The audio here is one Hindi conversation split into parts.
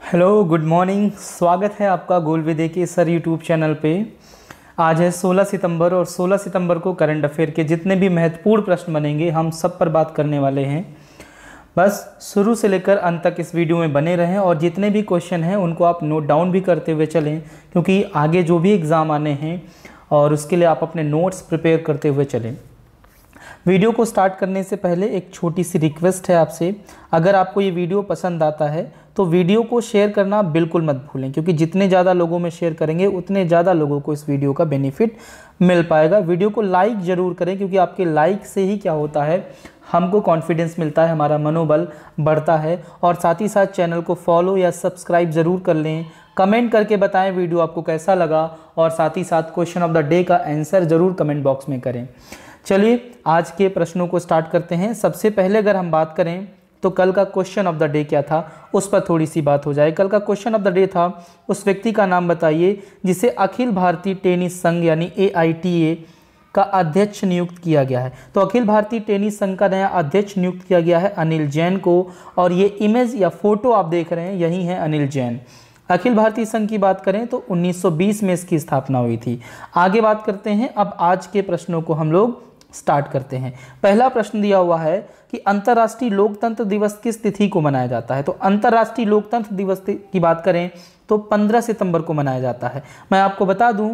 Hello, good morning. स्वागत है आपका गोल विदे के सर यूट्यूब चैनल पे। आज है 16 सितंबर और 16 सितंबर को करंट अफेयर के जितने भी महत्वपूर्ण प्रश्न बनेंगे हम सब पर बात करने वाले हैं। बस शुरू से लेकर अंत तक इस वीडियो में बने रहें और जितने भी क्वेश्चन हैं उनको आप नोट डाउन भी करते हुए चलें, क्योंकि आगे जो भी एग्ज़ाम आने हैं और उसके लिए आप अपने नोट्स प्रिपेयर करते हुए चलें। वीडियो को स्टार्ट करने से पहले एक छोटी सी रिक्वेस्ट है आपसे, अगर आपको ये वीडियो पसंद आता है तो वीडियो को शेयर करना बिल्कुल मत भूलें, क्योंकि जितने ज़्यादा लोगों में शेयर करेंगे उतने ज़्यादा लोगों को इस वीडियो का बेनिफिट मिल पाएगा। वीडियो को लाइक ज़रूर करें, क्योंकि आपके लाइक से ही क्या होता है, हमको कॉन्फिडेंस मिलता है, हमारा मनोबल बढ़ता है। और साथ ही साथ चैनल को फॉलो या सब्सक्राइब ज़रूर कर लें। कमेंट करके बताएं वीडियो आपको कैसा लगा, और साथ ही साथ क्वेश्चन ऑफ द डे का आंसर ज़रूर कमेंट बॉक्स में करें। चलिए आज के प्रश्नों को स्टार्ट करते हैं। सबसे पहले अगर हम बात करें तो कल का क्वेश्चन ऑफ द डे क्या था, उस पर थोड़ी सी बात हो जाए। कल का क्वेश्चन ऑफ द डे था, उस व्यक्ति का नाम बताइए जिसे अखिल भारतीय टेनिस संघ यानी AITA का अध्यक्ष नियुक्त किया गया है। तो अखिल भारतीय टेनिस संघ का नया अध्यक्ष नियुक्त किया गया है अनिल जैन को, और ये इमेज या फोटो आप देख रहे हैं यही है अनिल जैन। अखिल भारतीय संघ की बात करें तो 1920 में इसकी स्थापना हुई थी। आगे बात करते हैं, अब आज के प्रश्नों को हम लोग स्टार्ट करते हैं। पहला प्रश्न दिया हुआ है कि अंतर्राष्ट्रीय लोकतंत्र दिवस किस तिथि को मनाया जाता है। तो अंतर्राष्ट्रीय लोकतंत्र दिवस की बात करें तो 15 सितंबर को मनाया जाता है। मैं आपको बता दूं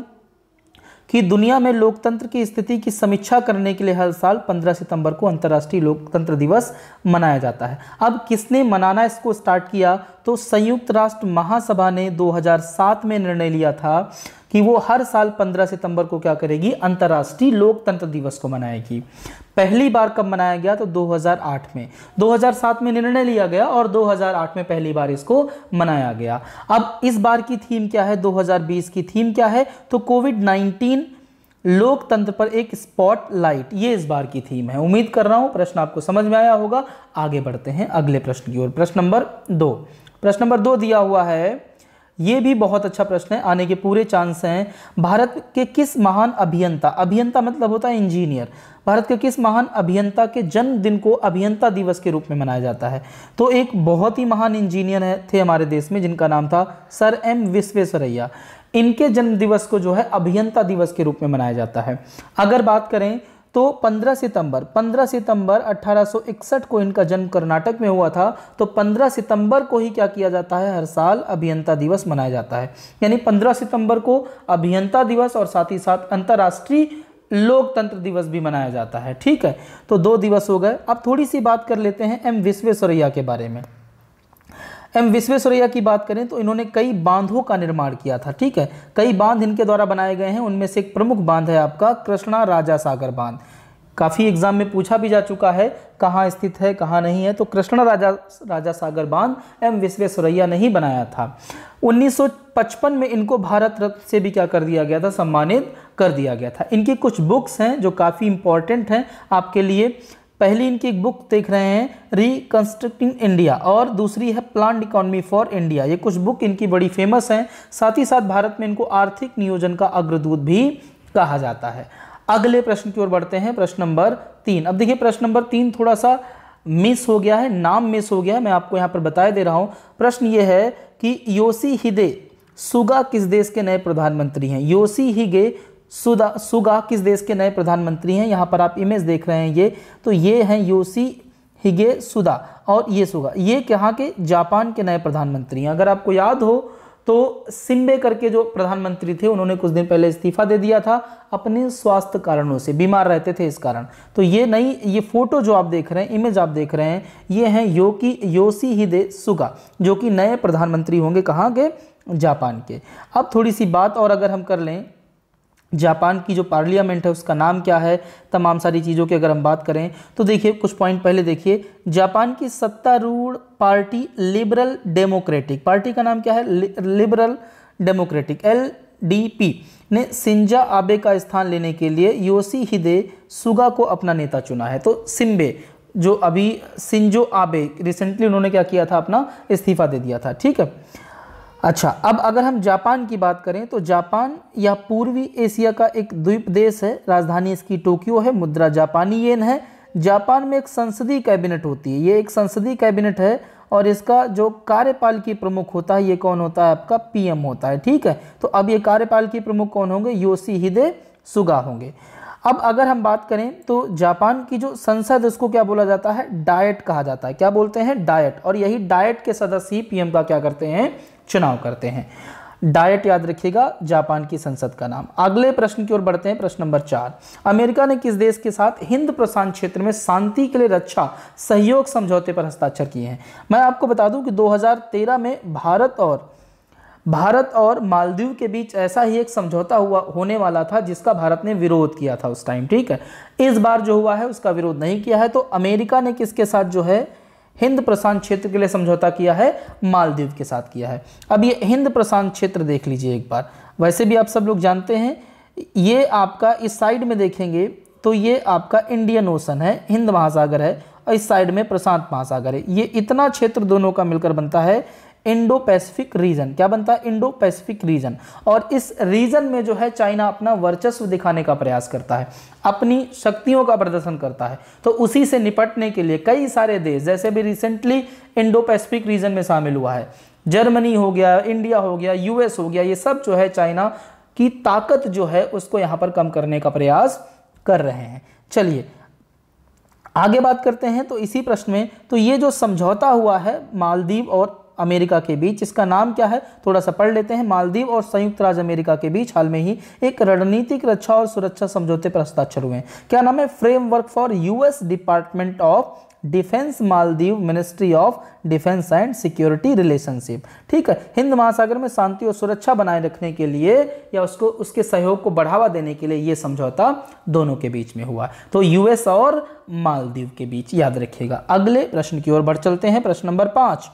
कि दुनिया में लोकतंत्र की स्थिति की समीक्षा करने के लिए हर साल 15 सितंबर को अंतर्राष्ट्रीय लोकतंत्र दिवस मनाया जाता है। अब किसने मनाना इसको स्टार्ट किया, तो संयुक्त राष्ट्र महासभा ने 2007 में निर्णय लिया था कि वो हर साल 15 सितंबर को क्या करेगी, अंतर्राष्ट्रीय लोकतंत्र दिवस को मनाएगी। पहली बार कब मनाया गया, तो 2008 में। 2007 में निर्णय लिया गया और 2008 में पहली बार इसको मनाया गया। अब इस बार की थीम क्या है, 2020 की थीम क्या है, तो कोविड-19 लोकतंत्र पर एक स्पॉटलाइट, ये इस बार की थीम है। उम्मीद कर रहा हूं प्रश्न आपको समझ में आया होगा। आगे बढ़ते हैं अगले प्रश्न की ओर। प्रश्न नंबर 2 दिया हुआ है, ये भी बहुत अच्छा प्रश्न है, आने के पूरे चांस हैं। भारत के किस महान अभियंता मतलब होता है इंजीनियर, भारत के किस महान अभियंता के जन्मदिन को अभियंता दिवस के रूप में मनाया जाता है। तो एक बहुत ही महान इंजीनियर थे हमारे देश में, जिनका नाम था सर M विश्वेश्वरैया। इनके जन्म दिवस को जो है अभियंता दिवस के रूप में मनाया जाता है। अगर बात करें तो 15 सितंबर 1861 को इनका जन्म कर्नाटक में हुआ था। तो 15 सितंबर को ही क्या किया जाता है, हर साल अभियंता दिवस मनाया जाता है। यानी 15 सितंबर को अभियंता दिवस और साथ ही साथ अंतर्राष्ट्रीय लोकतंत्र दिवस भी मनाया जाता है। ठीक है, तो 2 दिवस हो गए। अब थोड़ी सी बात कर लेते हैं M विश्वेश्वरैया के बारे में। M विश्वेश्वरैया की बात करें तो इन्होंने कई बांधों का निर्माण किया था। ठीक है, कई बांध इनके द्वारा बनाए गए हैं। उनमें से एक प्रमुख बांध है आपका कृष्णा राजा सागर बांध। काफ़ी एग्जाम में पूछा भी जा चुका है, कहाँ स्थित है कहाँ नहीं है। तो कृष्णा राजा सागर बांध M विश्वेश्वरैया ने ही बनाया था। 1955 में इनको भारत रत्न से भी क्या कर दिया गया था, सम्मानित कर दिया गया था। इनकी कुछ बुक्स हैं जो काफ़ी इंपॉर्टेंट हैं आपके लिए। पहली इनकी एक बुक देख रहे हैं, रिकंस्ट्रक्टिंग इंडिया, और दूसरी है प्लान्ड इकोनॉमी फॉर इंडिया। ये कुछ बुक इनकी बड़ी फेमस हैं। साथ ही साथ भारत में इनको आर्थिक नियोजन का अग्रदूत भी कहा जाता है। अगले प्रश्न की ओर बढ़ते हैं, प्रश्न नंबर 3। अब देखिए प्रश्न नंबर 3 थोड़ा सा मिस हो गया है, नाम मिस हो गया है, मैं आपको यहाँ पर बता दे रहा हूँ। प्रश्न ये है कि योशिहिदे सुगा किस देश के नए प्रधानमंत्री हैं। योशिहिदे सुगा किस देश के नए प्रधानमंत्री हैं। यहाँ पर आप इमेज देख रहे हैं, ये हैं योशिहिदे सुगा, और ये सुगा, ये कहाँ के, जापान के नए प्रधानमंत्री हैं। अगर आपको याद हो तो सिम्बे करके जो प्रधानमंत्री थे उन्होंने कुछ दिन पहले इस्तीफा दे दिया था अपने स्वास्थ्य कारणों से, बीमार रहते थे इस कारण। तो ये फोटो जो आप देख रहे हैं, इमेज आप देख रहे हैं, ये हैं योशिहिदे सुगा, जो कि नए प्रधानमंत्री होंगे कहाँ के, जापान के। अब थोड़ी सी बात और अगर हम कर लें, जापान की जो पार्लियामेंट है उसका नाम क्या है, तमाम सारी चीज़ों की अगर हम बात करें तो देखिए कुछ पॉइंट पहले देखिए। जापान की सत्तारूढ़ पार्टी लिबरल डेमोक्रेटिक, पार्टी का नाम क्या है, लिबरल डेमोक्रेटिक LDP ने शिंजो आबे का स्थान लेने के लिए योशिहिदे सुगा को अपना नेता चुना है। तो सिम्बे जो अभी शिंजो आबे रिसेंटली उन्होंने क्या किया था, अपना इस्तीफा दे दिया था। ठीक है, अच्छा अब अगर हम जापान की बात करें तो जापान या पूर्वी एशिया का एक द्वीप देश है। राजधानी इसकी टोक्यो है, मुद्रा जापानी येन है। जापान में एक संसदीय कैबिनेट होती है, ये एक संसदीय कैबिनेट है और इसका जो कार्यपालकीय प्रमुख होता है ये कौन होता है, आपका पीएम होता है। ठीक है, तो अब ये कार्यपालकीय प्रमुख कौन होंगे, योशिहिदे सुगा होंगे। अब अगर हम बात करें तो जापान की जो संसद उसको क्या बोला जाता है, डायट कहा जाता है। क्या बोलते हैं, डायट। और यही डायट के सदस्य ही पीएम का क्या करते हैं, चुनाव करते हैं। डायट याद रखिएगा जापान की संसद का नाम। अगले प्रश्न की ओर बढ़ते हैं, प्रश्न नंबर 4। अमेरिका ने किस देश के साथ हिंद प्रशांत क्षेत्र में शांति के लिए रक्षा सहयोग समझौते पर हस्ताक्षर किए हैं। मैं आपको बता दूं कि 2013 में भारत और मालदीव के बीच ऐसा ही एक समझौता होने वाला था जिसका भारत ने विरोध किया था उस टाइम। ठीक है, इस बार जो हुआ है उसका विरोध नहीं किया है। तो अमेरिका ने किसके साथ जो है हिंद प्रशांत क्षेत्र के लिए समझौता किया है, मालदीव के साथ किया है। अब ये हिंद प्रशांत क्षेत्र देख लीजिए एक बार, वैसे भी आप सब लोग जानते हैं ये आपका इस साइड में देखेंगे तो ये आपका इंडियन ओशन है, हिंद महासागर है, और इस साइड में प्रशांत महासागर है। ये इतना क्षेत्र दोनों का मिलकर बनता है इंडो पैसिफिक रीजन। क्या बनता है, इंडो पैसिफिक रीजन। और इस रीजन में जो है चाइना अपना वर्चस्व दिखाने का प्रयास करता है, अपनी शक्तियों का प्रदर्शन करता है। तो उसी से निपटने के लिए कई सारे देश, जैसे भी रिसेंटली इंडो पैसिफिक रीजन में शामिल हुआ है, जर्मनी हो गया, इंडिया हो गया, यूएस हो गया, ये सब जो है चाइना की ताकत जो है उसको यहाँ पर कम करने का प्रयास कर रहे हैं। चलिए आगे बात करते हैं। तो इसी प्रश्न में, तो ये जो समझौता हुआ है मालदीव और अमेरिका के बीच, इसका नाम क्या है, थोड़ा सा पढ़ लेते हैं। मालदीव और संयुक्त राज्य अमेरिका के बीच हाल में ही एक रणनीतिक रक्षा और सुरक्षा समझौते पर हस्ताक्षर हुए हैं। क्या नाम है, framework for US department of defence Maldives ministry of defence and security relationship. ठीक है, हिंद महासागर में शांति और सुरक्षा बनाए रखने के लिए या उसके सहयोग को बढ़ावा देने के लिए यह समझौता दोनों के बीच में हुआ। तो यूएस और मालदीव के बीच, याद रखिएगा। अगले प्रश्न की ओर बढ़ चलते हैं, प्रश्न नंबर 5।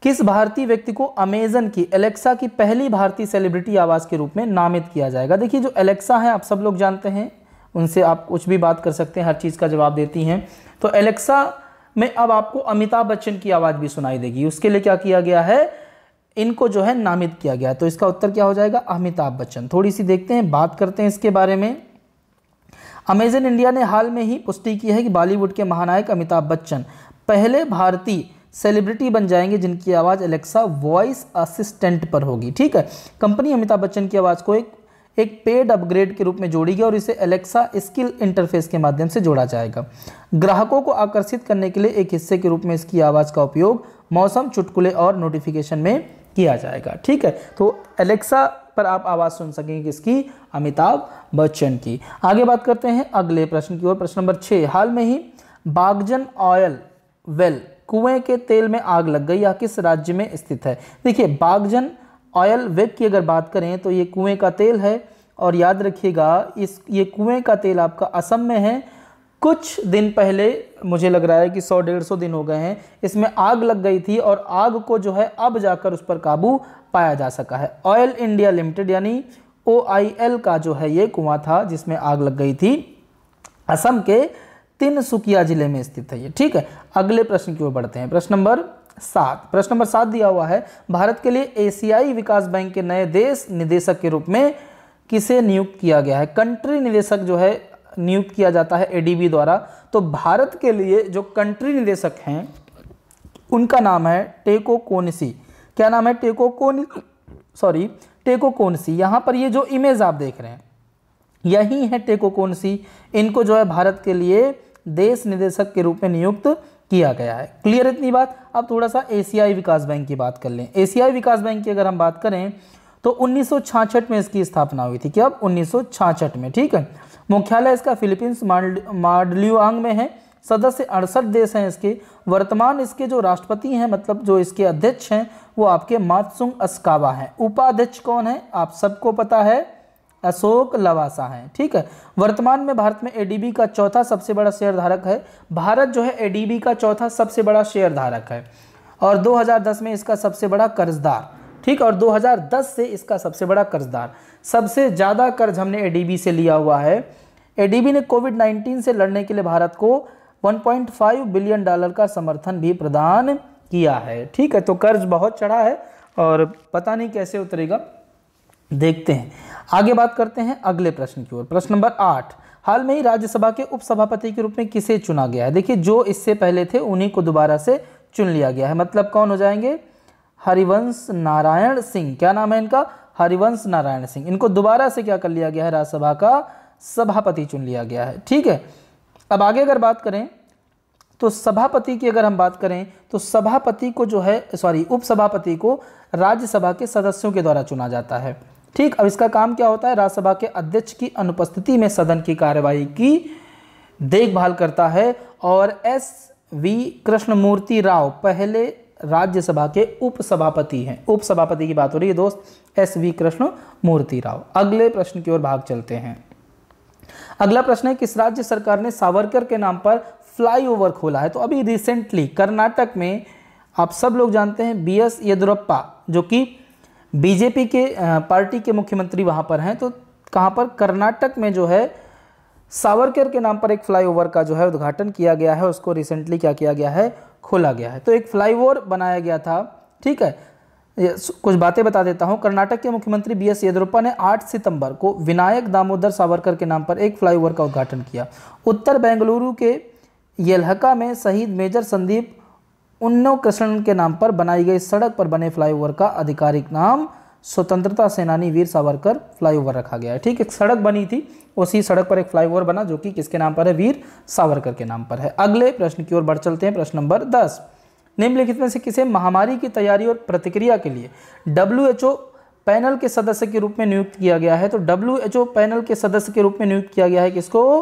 किस भारतीय व्यक्ति को अमेजन की एलेक्सा की पहली भारतीय सेलिब्रिटी आवाज के रूप में नामित किया जाएगा। देखिए जो एलेक्सा है आप सब लोग जानते हैं, उनसे आप कुछ भी बात कर सकते हैं, हर चीज़ का जवाब देती हैं। तो एलेक्सा में अब आपको अमिताभ बच्चन की आवाज़ भी सुनाई देगी, उसके लिए क्या किया गया है, इनको जो है नामित किया गया। तो इसका उत्तर क्या हो जाएगा, अमिताभ बच्चन। थोड़ी सी देखते हैं, बात करते हैं इसके बारे में। अमेजन इंडिया ने हाल में ही पुष्टि की है कि बॉलीवुड के महानायक अमिताभ बच्चन पहले भारतीय सेलिब्रिटी बन जाएंगे जिनकी आवाज़ एलेक्सा वॉइस असिस्टेंट पर होगी। ठीक है, कंपनी अमिताभ बच्चन की आवाज़ को एक पेड अपग्रेड के रूप में जोड़ेगी और इसे एलेक्सा स्किल इंटरफेस के माध्यम से जोड़ा जाएगा। ग्राहकों को आकर्षित करने के लिए एक हिस्से के रूप में इसकी आवाज़ का उपयोग मौसम, चुटकुले और नोटिफिकेशन में किया जाएगा। ठीक है, तो एलेक्सा पर आप आवाज़ सुन सकेंगे किसकी, अमिताभ बच्चन की। आगे बात करते हैं अगले प्रश्न की ओर, प्रश्न नंबर 6। हाल में ही बागजन ऑयल वेल कुएं के तेल में आग लग गई, यह किस राज्य में स्थित है। देखिए बागजन ऑयल वेल की अगर बात करें तो ये कुएं का तेल है, और याद रखिएगा ये कुएं का तेल आपका असम में है। कुछ दिन पहले मुझे लग रहा है कि 100-150 दिन हो गए हैं, इसमें आग लग गई थी और आग को जो है अब जाकर उस पर काबू पाया जा सका है। ऑयल इंडिया लिमिटेड यानी OIL का जो है ये कुआं था जिसमें आग लग गई थी, असम के तिनसुकिया जिले में स्थित है ये। ठीक है, अगले प्रश्न की ओर बढ़ते हैं, प्रश्न नंबर 7। प्रश्न नंबर 7 दिया हुआ है, भारत के लिए एशियाई विकास बैंक के नए देश निदेशक के रूप में किसे नियुक्त किया गया है। कंट्री निदेशक जो है नियुक्त किया जाता है ADB द्वारा। तो भारत के लिए जो कंट्री निदेशक हैं उनका नाम है टेको कोनसी। क्या नाम है, टेको कोनसी। यहाँ पर ये जो इमेज आप देख रहे हैं यही है टेको कोनसी। इनको जो है भारत के लिए देश निदेशक के रूप में नियुक्त किया गया है। क्लियर इतनी बात। अब थोड़ा सा एशियाई विकास बैंक की बात कर लें। एशियाई विकास बैंक की अगर हम बात करें तो 1966 में इसकी स्थापना हुई थी। क्या, 1966 में। ठीक है, मुख्यालय इसका फिलीपींस माडलियांग में है। सदस्य 68 देश हैं इसके। वर्तमान इसके जो राष्ट्रपति हैं, मतलब जो इसके अध्यक्ष हैं, वो आपके मात्सुंग अस्कावा हैं। उपाध्यक्ष कौन है, आप सबको पता है, अशोक लवासा हैं। ठीक है, वर्तमान में भारत में ADB का चौथा सबसे बड़ा शेयर धारक है। भारत जो है ADB का चौथा सबसे बड़ा शेयर धारक है और 2010 में इसका सबसे बड़ा कर्जदार। ठीक, और 2010 से इसका सबसे बड़ा कर्जदार। सबसे ज़्यादा कर्ज हमने ADB से लिया हुआ है। ADB ने कोविड-19 से लड़ने के लिए भारत को $1.5 बिलियन का समर्थन भी प्रदान किया है। ठीक है, तो कर्ज बहुत चढ़ा है और पता नहीं कैसे उतरेगा, देखते हैं। आगे बात करते हैं अगले प्रश्न की ओर, प्रश्न नंबर 8। हाल में ही राज्यसभा के उपसभापति के रूप में किसे चुना गया है। देखिए जो इससे पहले थे उन्हीं को दोबारा से चुन लिया गया है। मतलब कौन हो जाएंगे? हरिवंश नारायण सिंह। क्या नाम है इनका? हरिवंश नारायण सिंह। इनको दोबारा से क्या कर लिया गया है? राज्यसभा का सभापति चुन लिया गया है। ठीक है, अब आगे अगर बात करें तो सभापति की अगर हम बात करें तो सभापति को जो है उपसभापति को राज्यसभा के सदस्यों के द्वारा चुना जाता है। ठीक, अब इसका काम क्या होता है? राज्यसभा के अध्यक्ष की अनुपस्थिति में सदन की कार्यवाही की देखभाल करता है। और SV कृष्णमूर्ति राव पहले राज्यसभा के उपसभापति हैं। उपसभापति की बात हो रही है दोस्त, SV कृष्णमूर्ति राव। अगले प्रश्न की ओर भाग चलते हैं। अगला प्रश्न है, किस राज्य सरकार ने सावरकर के नाम पर फ्लाईओवर खोला है? तो अभी रिसेंटली कर्नाटक में आप सब लोग जानते हैं BS येदियुरप्पा जो कि बीजेपी के पार्टी के मुख्यमंत्री वहां पर हैं। तो कहां पर? कर्नाटक में जो है सावरकर के नाम पर एक फ्लाईओवर का जो है उद्घाटन किया गया है। उसको रिसेंटली क्या किया गया है? खोला गया है। तो एक फ्लाईओवर बनाया गया था। ठीक है, कुछ बातें बता देता हूं। कर्नाटक के मुख्यमंत्री BS येदियुरप्पा ने 8 सितंबर को विनायक दामोदर सावरकर के नाम पर एक फ्लाईओवर का उद्घाटन किया। उत्तर बेंगलुरु के येलहका में शहीद मेजर संदीप उन्नोकृष्णन के नाम पर बनाई गई सड़क पर बने फ्लाईओवर का आधिकारिक नाम स्वतंत्रता सेनानी वीर सावरकर फ्लाईओवर रखा गया है। ठीक, एक सड़क बनी थी, उसी सड़क पर एक फ्लाईओवर बना जो कि किसके नाम पर है? वीर सावरकर के नाम पर है। अगले प्रश्न की ओर बढ़ चलते हैं। प्रश्न नंबर 10, निम्नलिखित में से किसे महामारी की तैयारी और प्रतिक्रिया के लिए WHO पैनल के सदस्य के रूप में नियुक्त किया गया है? तो WHO पैनल के सदस्य के रूप में नियुक्त किया गया है किसको?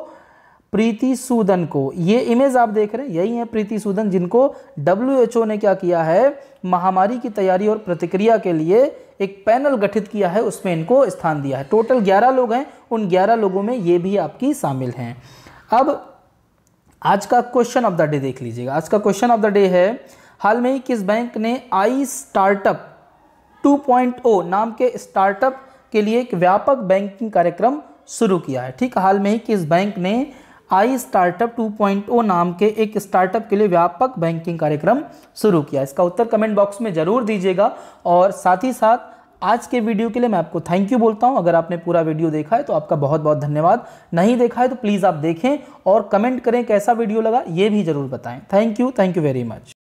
प्रीति सूदन को। ये इमेज आप देख रहे हैं, यही है प्रीति सूदन, जिनको WHO ने क्या किया है? महामारी की तैयारी और प्रतिक्रिया के लिए एक पैनल गठित किया है, उसमें इनको स्थान दिया है। टोटल 11 लोग हैं, उन 11 लोगों में ये भी आपकी शामिल हैं। अब आज का क्वेश्चन ऑफ द डे देख लीजिएगा। आज का क्वेश्चन ऑफ द डे है, हाल में ही किस बैंक ने आई स्टार्टअप 2.0 नाम के स्टार्टअप के लिए एक व्यापक बैंकिंग कार्यक्रम शुरू किया है? ठीक, हाल में ही किस बैंक ने आई स्टार्टअप 2.0 नाम के एक स्टार्टअप के लिए व्यापक बैंकिंग कार्यक्रम शुरू किया? इसका उत्तर कमेंट बॉक्स में जरूर दीजिएगा। और साथ ही साथ आज के वीडियो के लिए मैं आपको थैंक यू बोलता हूं। अगर आपने पूरा वीडियो देखा है तो आपका बहुत बहुत धन्यवाद। नहीं देखा है तो प्लीज़ आप देखें और कमेंट करें कैसा वीडियो लगा, ये भी जरूर बताएं। Thank you very much.